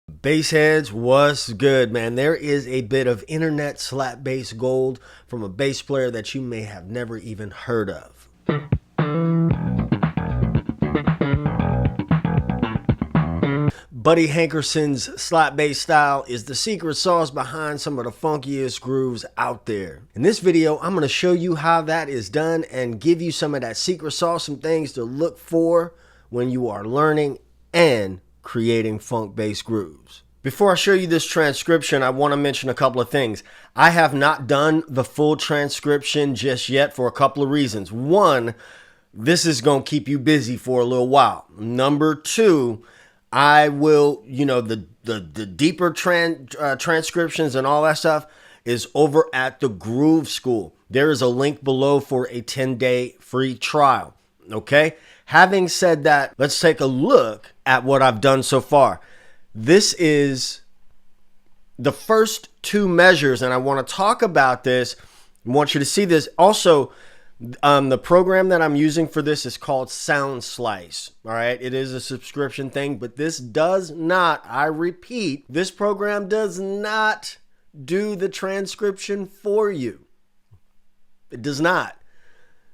Bass heads, what's good, man? There is a bit of internet slap bass gold from a bass player that you may have never even heard of. Buddy Hankerson's slap bass style is the secret sauce behind some of the funkiest grooves out there. In this video, I'm going to show you how that is done and give you some of that secret sauce, some things to look for when you are learning and creating funk bass grooves. Before I show you this transcription, I want to mention a couple of things. I have not done the full transcription just yet for a couple of reasons. One, this is going to keep you busy for a little while. Number two, I will, the deeper transcriptions and all that stuff is over at the Groove School. There is a link below for a 10-day free trial. Okay. Having said that, let's take a look at what I've done so far. This is the first two measures, and I want to talk about this. I want you to see this. Also, the program that I'm using for this is called Soundslice. All right. It is a subscription thing, but this does not, I repeat, this program does not do the transcription for you. It does not.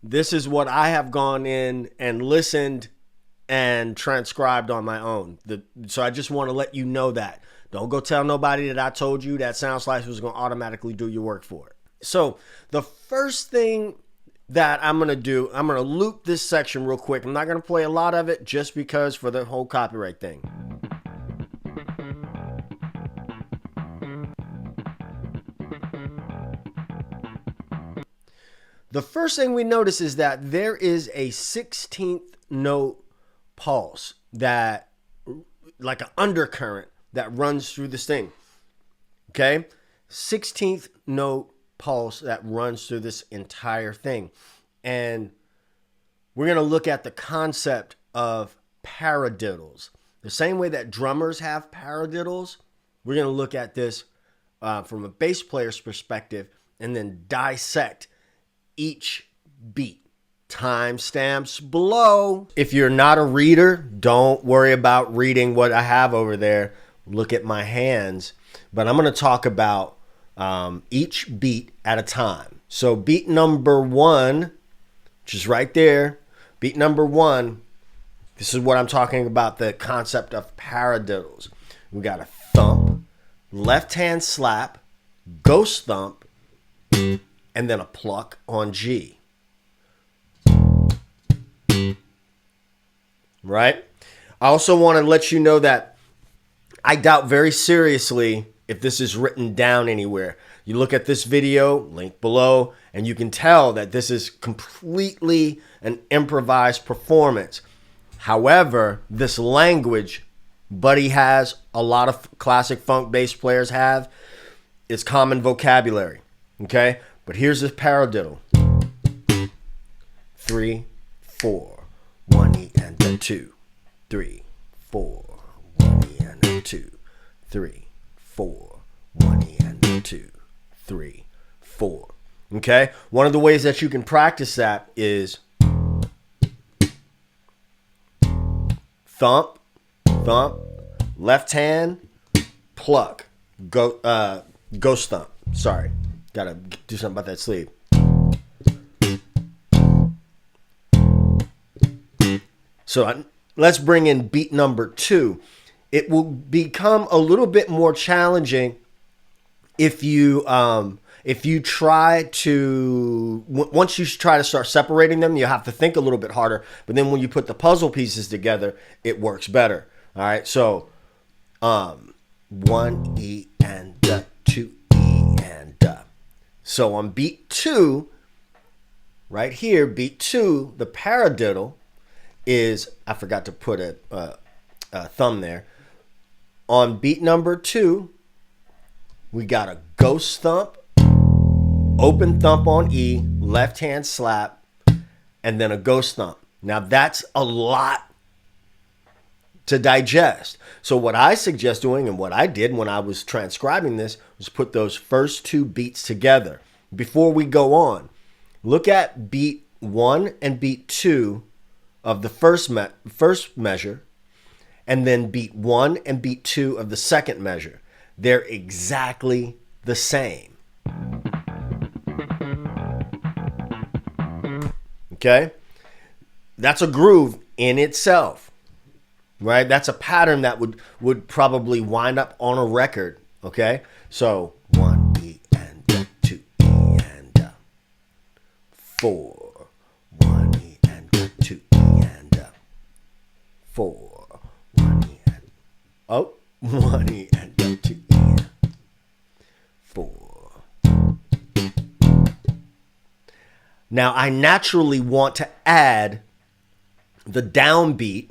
This is what I have gone in and listened and transcribed on my own. So I just want to let you know that. Don't go tell nobody that I told you that Soundslice was going to automatically do your work for it. So the first thing that I'm going to do, I'm going to loop this section real quick. I'm not going to play a lot of it just because for the whole copyright thing. The first thing we notice is that there is a 16th note pulse that, like an undercurrent that runs through this thing. Okay? 16th note pulse that runs through this entire thing. And we're going to look at the concept of paradiddles. The same way that drummers have paradiddles, we're going to look at this from a bass player's perspective and then dissect each beat. Timestamps below. If you're not a reader, don't worry about reading what I have over there. Look at my hands. But I'm going to talk about each beat at a time. So beat number one, which is right there. Beat number one, this is what I'm talking about, the concept of paradiddles. We got a thump, left hand slap, ghost thump, and then a pluck on G. Right? I also want to let you know that I doubt very seriously if this is written down anywhere. You look at this video, link below, and you can tell that this is completely an improvised performance. However, this language Buddy has, a lot of classic funk bass players have, is common vocabulary. Okay? But here's this paradiddle. 3, 4, 1 E and a 2, 3, 4, 1 E and a 2, 3, 4, 1 E and a 2, 3, 4. Okay? One of the ways that you can practice that is thump, thump, left hand, pluck, ghost thump. Sorry. Gotta do something about that sleeve. So let's bring in beat number two. It will become a little bit more challenging if you try to, once you try to start separating them, you have to think a little bit harder. But then when you put the puzzle pieces together, it works better. All right. So 1 E and 2 E and So on beat two, right here, beat two, the paradiddle is, I forgot to put a thumb there. On beat number two, we got a ghost thump, open thump on E, left hand slap, and then a ghost thump. Now that's a lot to digest. So what I suggest doing, and what I did when I was transcribing this, was put those first two beats together. Before we go on, look at beat 1 and beat 2 of the first measure, and then beat 1 and beat 2 of the second measure. They're exactly the same. Okay? That's a groove in itself, right? That's a pattern that would probably wind up on a record, okay? So 1 E and 2 E and 4, 1 E and 2 E and 4, 1 E and 1 E and 2 E and 4. Now I naturally want to add the downbeat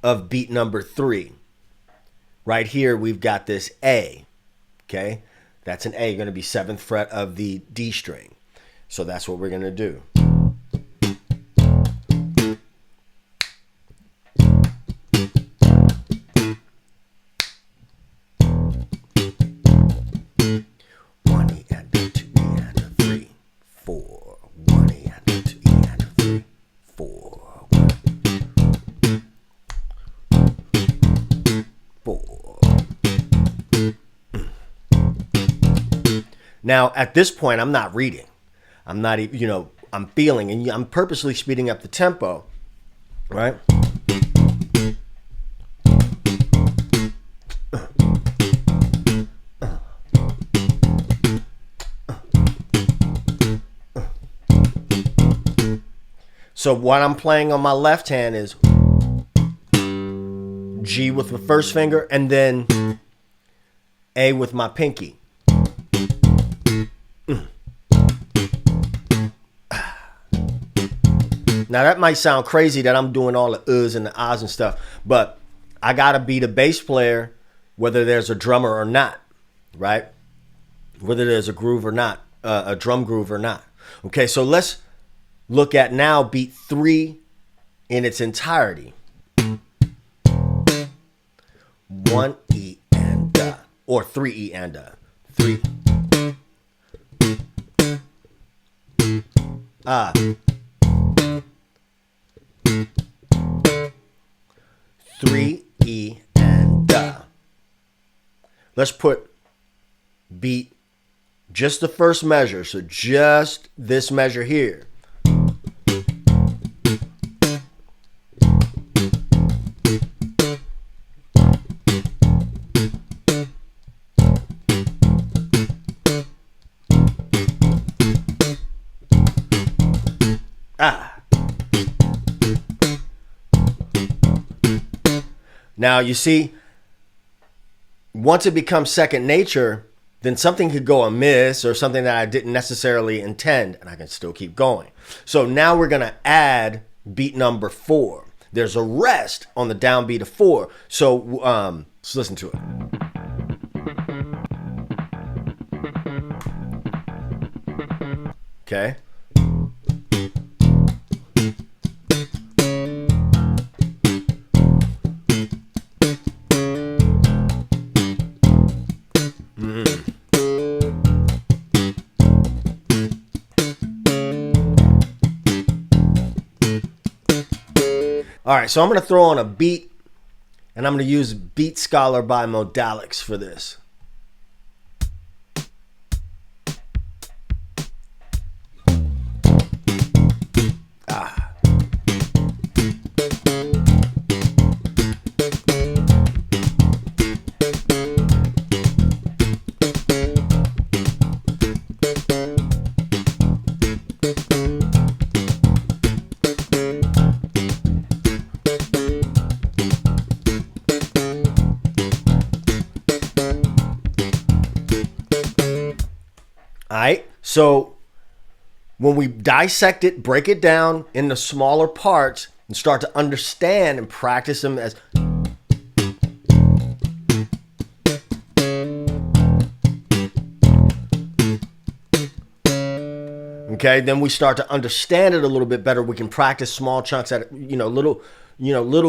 of beat number 3. Right here, we've got this A, okay? That's an A, you're gonna be 7th fret of the D string. So that's what we're gonna do. Now, at this point, I'm not reading. I'm not, I'm feeling, and I'm purposely speeding up the tempo, right? So what I'm playing on my left hand is G with the first finger, and then A with my pinky. Now that might sound crazy that I'm doing all the uhs and the ahs and stuff, but I gotta be the bass player whether there's a drummer or not, right? Whether there's a groove or not, a drum groove or not. Okay, so let's look at now beat 3 in its entirety. 1 E and or 3 E and 3 3 E and Let's put beat just the first measure, so just this measure here. Now, you see, once it becomes second nature, then something could go amiss or something that I didn't necessarily intend, and I can still keep going. So now we're going to add beat number 4. There's a rest on the downbeat of 4. So let's listen to it. Okay. All right, so I'm going to throw on a beat, and I'm going to use Beat Scholar by Modalics for this. All right, so when we dissect it, break it down into smaller parts and start to understand and practice them as... Okay, then we start to understand it a little bit better. We can practice small chunks at, little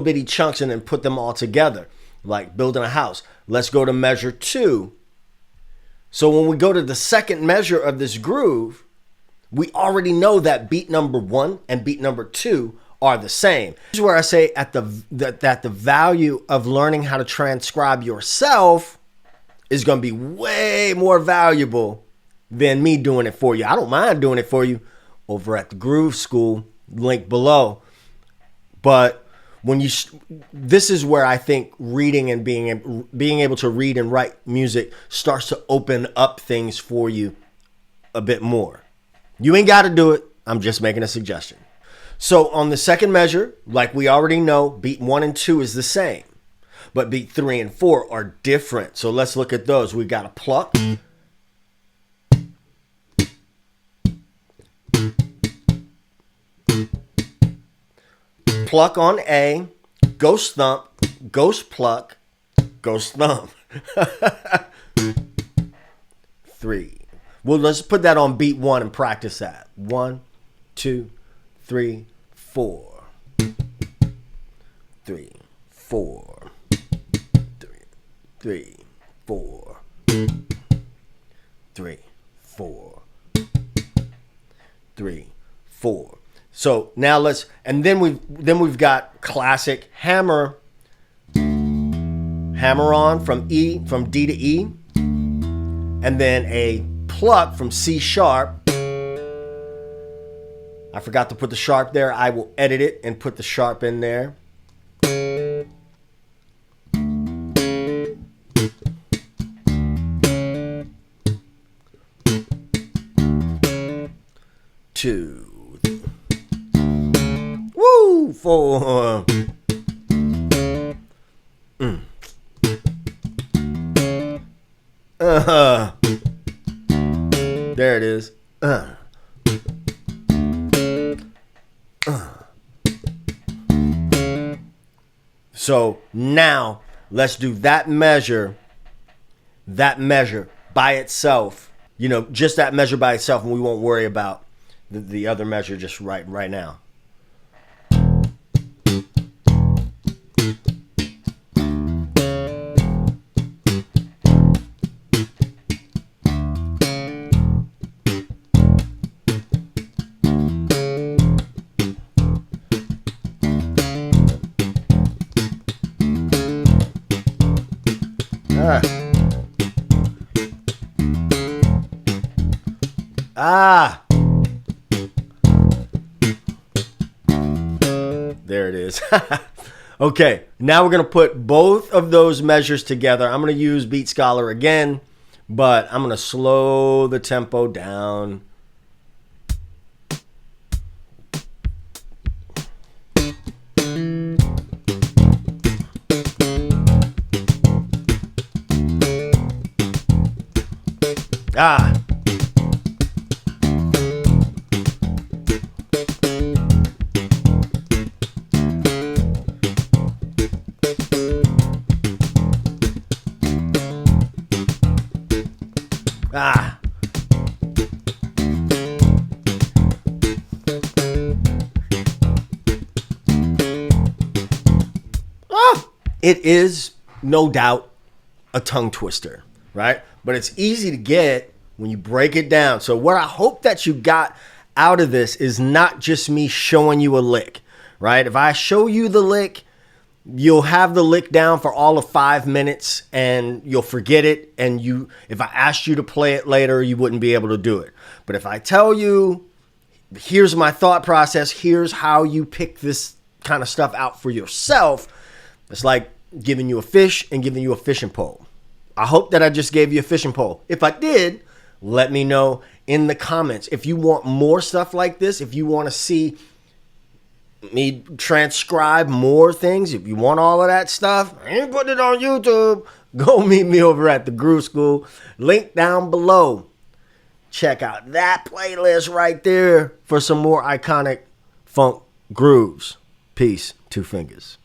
bitty chunks and then put them all together, like building a house. Let's go to measure 2. So when we go to the second measure of this groove, we already know that beat number 1 and beat number 2 are the same. This is where I say that the value of learning how to transcribe yourself is going to be way more valuable than me doing it for you. I don't mind doing it for you over at the Groove School, link below. But when this is where I think reading and being able to read and write music starts to open up things for you a bit more. You ain't got to do it. I'm just making a suggestion. So on the second measure, like we already know, beat 1 and 2 is the same, but beat 3 and 4 are different. So let's look at those. We got a pluck, pluck on A, ghost thump, ghost pluck, ghost thump. 3. Well, let's put that on beat 1 and practice that. 1, 2, 3, 4. 3, 4. 3, 4. 3, 4. 3, 4. So now and then we've got classic hammer on from D to E, and then a pluck from C sharp. I forgot to put the sharp there. I will edit it and put the sharp in there. Two. Woo! 4. There it is. So now let's do that measure by itself, just that measure by itself, and we won't worry about the other measure just right now. There it is. Okay, now we're going to put both of those measures together. I'm going to use Beat Scholar again, but I'm going to slow the tempo down. It is no doubt a tongue twister, right? But it's easy to get when you break it down. So what I hope that you got out of this is not just me showing you a lick, right? If I show you the lick, you'll have the lick down for all of 5 minutes and you'll forget it. And if I asked you to play it later, you wouldn't be able to do it. But if I tell you, here's my thought process, here's how you pick this kind of stuff out for yourself, it's like giving you a fish and giving you a fishing pole. I hope that I just gave you a fishing pole. If I did, let me know in the comments. If you want more stuff like this, if you want to see me transcribe more things, if you want all of that stuff, I ain't putting it on YouTube. Go meet me over at the Groove School. Link down below. Check out that playlist right there for some more iconic funk grooves. Peace. 2 fingers.